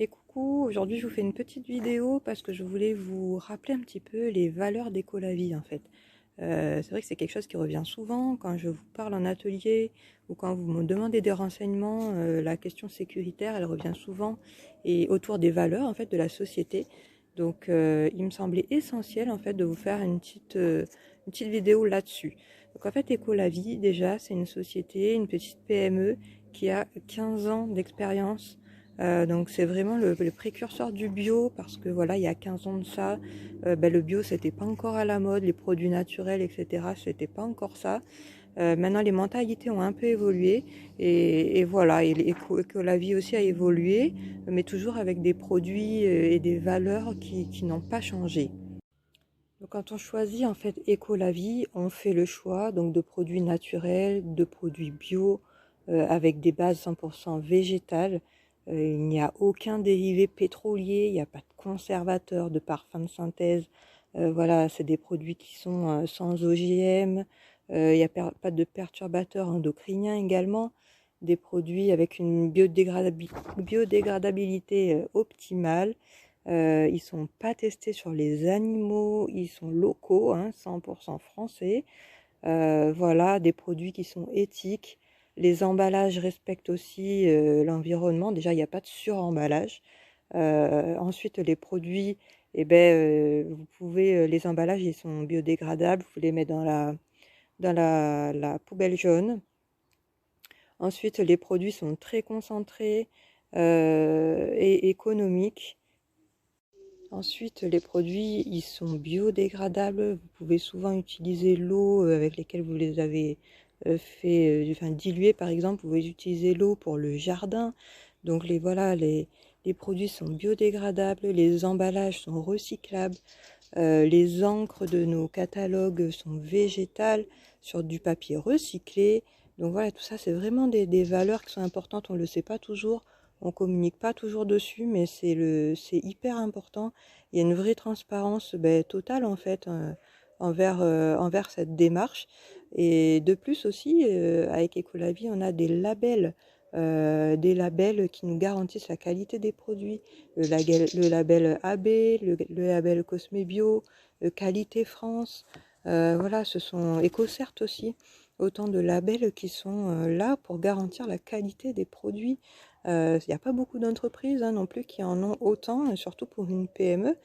Et coucou, aujourd'hui je vous fais une petite vidéo parce que je voulais vous rappeler un petit peu les valeurs d'Écolavie en fait. C'est vrai que c'est quelque chose qui revient souvent quand je vous parle en atelier ou quand vous me demandez des renseignements. La question sécuritaire elle revient souvent et autour des valeurs en fait de la société. Donc il me semblait essentiel en fait de vous faire une petite vidéo là-dessus. Donc en fait Écolavie déjà c'est une société, une petite PME qui a 15 ans d'expérience. Donc c'est vraiment le précurseur du bio parce que voilà, il y a 15 ans de ça, le bio c'était pas encore à la mode, les produits naturels, etc. C'était pas encore ça. Maintenant les mentalités ont un peu évolué et voilà, et que la vie aussi a évolué, mais toujours avec des produits et des valeurs qui n'ont pas changé. Donc quand on choisit en fait Écolavie, on fait le choix donc de produits naturels, de produits bio, avec des bases 100% végétales. Il n'y a aucun dérivé pétrolier, il n'y a pas de conservateur, de parfum de synthèse. Voilà, c'est des produits qui sont sans OGM. Il n'y a pas de perturbateurs endocriniens également. Des produits avec une biodégradabilité optimale. Ils sont pas testés sur les animaux, ils sont locaux, hein, 100% français. Voilà, des produits qui sont éthiques. Les emballages respectent aussi l'environnement. Déjà, il n'y a pas de suremballage. Ensuite, les produits, eh ben, vous pouvez, les emballages, ils sont biodégradables. Vous les mettez dans la poubelle jaune. Ensuite, les produits sont très concentrés et économiques. Ensuite, les produits, ils sont biodégradables. Vous pouvez souvent utiliser l'eau avec laquelle vous les avez diluer, par exemple. Vous pouvez utiliser l'eau pour le jardin. Donc, voilà, les produits sont biodégradables. Les emballages sont recyclables. Les encres de nos catalogues sont végétales sur du papier recyclé. Donc voilà, tout ça, c'est vraiment des valeurs qui sont importantes. On ne le sait pas toujours, on communique pas toujours dessus, mais c'est hyper important. Il y a une vraie transparence totale en fait envers cette démarche. Et de plus aussi, avec Écolavie, on a des labels qui nous garantissent la qualité des produits. Le label AB, le label Cosme Bio, Qualité France. Voilà, ce sont EcoCert aussi. Autant de labels qui sont là pour garantir la qualité des produits. Il n'y a pas beaucoup d'entreprises non plus qui en ont autant, surtout pour une PME.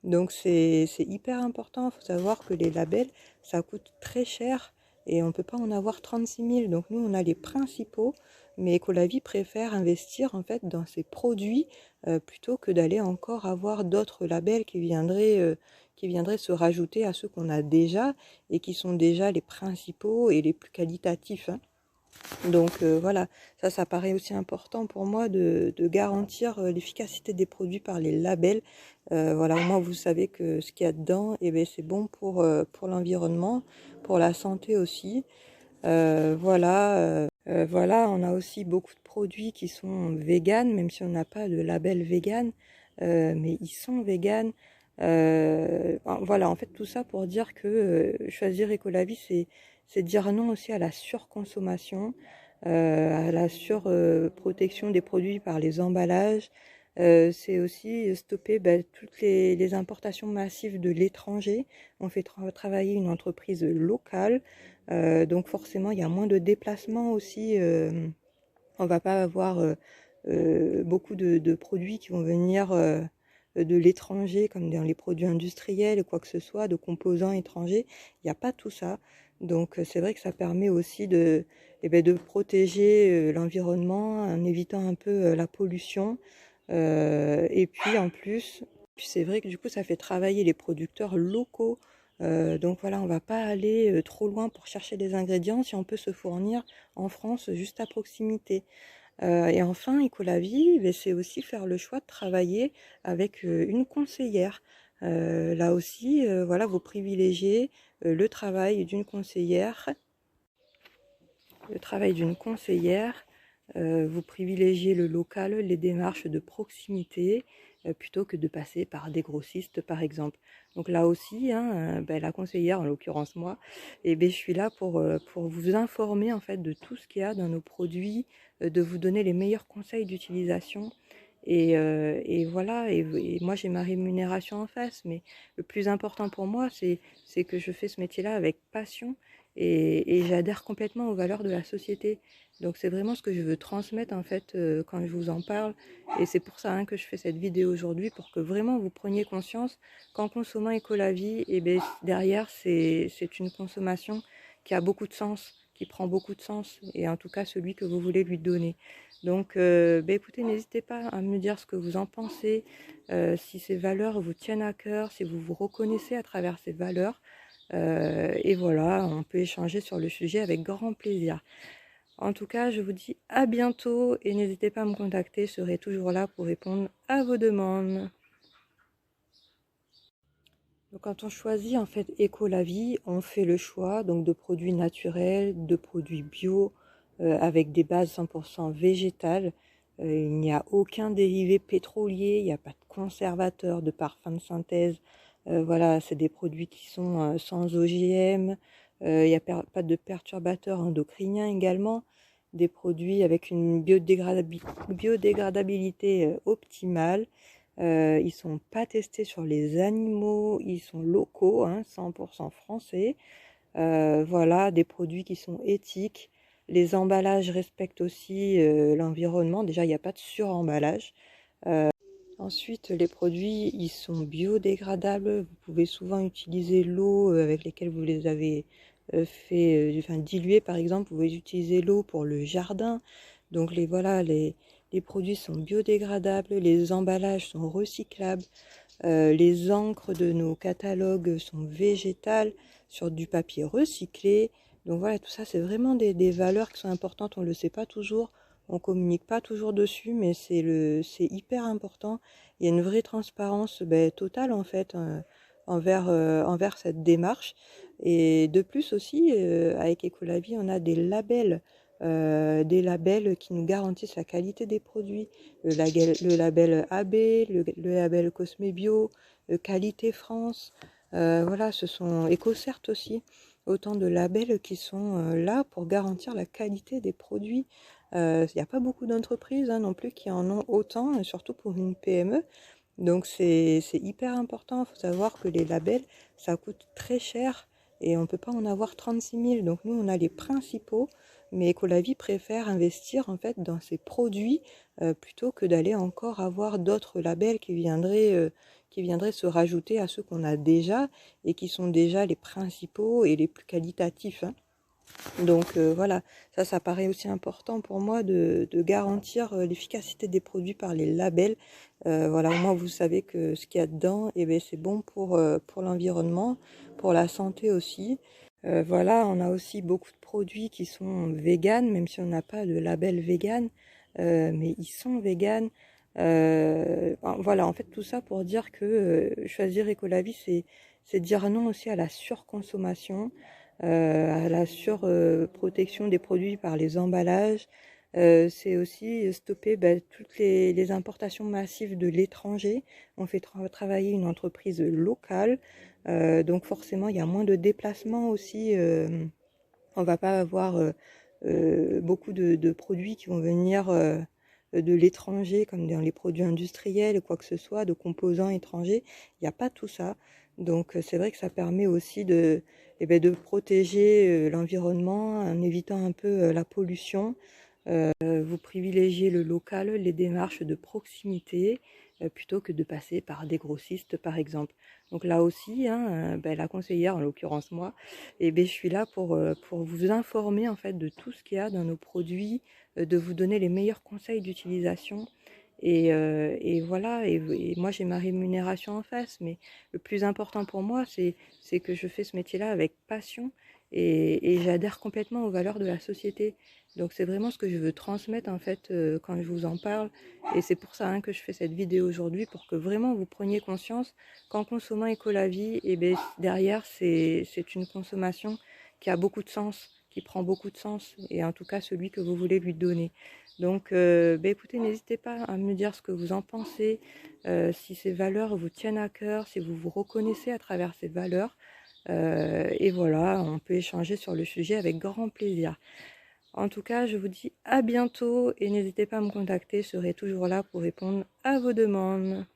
Donc c'est hyper important. Il faut savoir que les labels, ça coûte très cher et on ne peut pas en avoir 36 000. Donc nous, on a les principaux, mais Écolavie préfère investir en fait dans ces produits plutôt que d'aller encore avoir d'autres labels qui viendraient se rajouter à ceux qu'on a déjà et qui sont déjà les principaux et les plus qualitatifs, hein. Donc voilà, ça paraît aussi important pour moi de garantir l'efficacité des produits par les labels. Voilà, au moins vous savez que ce qu'il y a dedans, c'est bon pour l'environnement, pour la santé aussi. Voilà, on a aussi beaucoup de produits qui sont véganes, même si on n'a pas de label vegan, mais ils sont véganes. Voilà, en fait, tout ça pour dire que choisir Écolavie, c'est dire non aussi à la surconsommation, à la surprotection des produits par les emballages. C'est aussi stopper toutes les importations massives de l'étranger. On fait travailler une entreprise locale. Donc forcément, il y a moins de déplacements aussi. On va pas avoir beaucoup de produits qui vont venir de l'étranger, comme dans les produits industriels ou quoi que ce soit, de composants étrangers. Il n'y a pas tout ça. Donc c'est vrai que ça permet aussi de protéger l'environnement en évitant un peu la pollution. Et puis en plus, c'est vrai que du coup, ça fait travailler les producteurs locaux. Donc voilà, on va pas aller trop loin pour chercher des ingrédients si on peut se fournir en France juste à proximité. Et enfin, Écolavie, c'est aussi faire le choix de travailler avec une conseillère. Là aussi, voilà, vous privilégiez le travail d'une conseillère. Le travail d'une conseillère, vous privilégiez le local, les démarches de proximité, plutôt que de passer par des grossistes, par exemple. Donc là aussi, hein, la conseillère, en l'occurrence moi, je suis là pour vous informer en fait de tout ce qu'il y a dans nos produits, de vous donner les meilleurs conseils d'utilisation Et voilà, et moi j'ai ma rémunération en face, mais le plus important pour moi, c'est que je fais ce métier-là avec passion et j'adhère complètement aux valeurs de la société. Donc c'est vraiment ce que je veux transmettre en fait quand je vous en parle. Et c'est pour ça hein, que je fais cette vidéo aujourd'hui, pour que vraiment vous preniez conscience qu'en consommant Écolavie, et ben, derrière c'est une consommation qui a beaucoup de sens, qui prend beaucoup de sens, et en tout cas celui que vous voulez lui donner. Donc, bah écoutez, n'hésitez pas à me dire ce que vous en pensez, si ces valeurs vous tiennent à cœur, si vous vous reconnaissez à travers ces valeurs. Et voilà, on peut échanger sur le sujet avec grand plaisir. En tout cas, je vous dis à bientôt et n'hésitez pas à me contacter, je serai toujours là pour répondre à vos demandes. Donc, quand on choisit en fait Écolavie, on fait le choix donc de produits naturels, de produits bio, avec des bases 100% végétales. Il n'y a aucun dérivé pétrolier, il n'y a pas de conservateur, de parfum de synthèse. Voilà, c'est des produits qui sont sans OGM. Il n'y a pas de perturbateurs endocriniens également. Des produits avec une biodégradabilité optimale. Ils sont pas testés sur les animaux, ils sont locaux, hein, 100% français. Voilà, des produits qui sont éthiques. Les emballages respectent aussi l'environnement. Déjà, il n'y a pas de suremballage. Ensuite, les produits, ils sont biodégradables. Vous pouvez souvent utiliser l'eau avec laquelle vous les avez enfin, diluer, par exemple. Vous pouvez utiliser l'eau pour le jardin. Donc, voilà, les produits sont biodégradables. Les emballages sont recyclables. Les encres de nos catalogues sont végétales sur du papier recyclé. Donc voilà, tout ça, c'est vraiment des valeurs qui sont importantes. On ne le sait pas toujours, on communique pas toujours dessus, mais c'est hyper important. Il y a une vraie transparence totale en fait envers cette démarche. Et de plus aussi, avec Écolavie, on a des labels qui nous garantissent la qualité des produits. Le label AB, le label Cosme Bio, Qualité France. Voilà, ce sont EcoCert aussi. Autant de labels qui sont là pour garantir la qualité des produits. Il n'y a pas beaucoup d'entreprises hein, non plus qui en ont autant, surtout pour une PME. Donc c'est hyper important. Il faut savoir que les labels, ça coûte très cher et on ne peut pas en avoir 36 000. Donc nous, on a les principaux, mais Écolavie préfère investir en fait dans ces produits plutôt que d'aller encore avoir d'autres labels qui viendraient se rajouter à ceux qu'on a déjà et qui sont déjà les principaux et les plus qualitatifs, hein. Donc voilà, ça paraît aussi important pour moi de garantir l'efficacité des produits par les labels. Voilà, au moins vous savez que ce qu'il y a dedans, eh bien, c'est bon pour l'environnement, pour la santé aussi. Voilà, on a aussi beaucoup de produits qui sont véganes, même si on n'a pas de label vegan, mais ils sont véganes. Voilà, en fait, tout ça pour dire que choisir Écolavie, c'est dire non aussi à la surconsommation, à la surprotection des produits par les emballages. C'est aussi stopper toutes les importations massives de l'étranger. On fait travailler une entreprise locale, donc forcément il y a moins de déplacements aussi. On va pas avoir beaucoup de produits qui vont venir de l'étranger, comme dans les produits industriels ou quoi que ce soit, de composants étrangers. Il n'y a pas tout ça. Donc c'est vrai que ça permet aussi de protéger l'environnement en évitant un peu la pollution. Vous privilégiez le local, les démarches de proximité, plutôt que de passer par des grossistes, par exemple. Donc là aussi, hein, la conseillère, en l'occurrence moi, je suis là pour vous informer en fait de tout ce qu'il y a dans nos produits, de vous donner les meilleurs conseils d'utilisation. Et voilà, et moi j'ai ma rémunération en face, mais le plus important pour moi, c'est que je fais ce métier-là avec passion et j'adhère complètement aux valeurs de la société. Donc c'est vraiment ce que je veux transmettre en fait quand je vous en parle. Et c'est pour ça hein, que je fais cette vidéo aujourd'hui, pour que vraiment vous preniez conscience qu'en consommant Écolavie, et ben, derrière c'est une consommation qui a beaucoup de sens, qui prend beaucoup de sens, et en tout cas celui que vous voulez lui donner. Donc écoutez, n'hésitez pas à me dire ce que vous en pensez, si ces valeurs vous tiennent à cœur, si vous vous reconnaissez à travers ces valeurs. Et voilà, on peut échanger sur le sujet avec grand plaisir. En tout cas, je vous dis à bientôt et n'hésitez pas à me contacter, je serai toujours là pour répondre à vos demandes.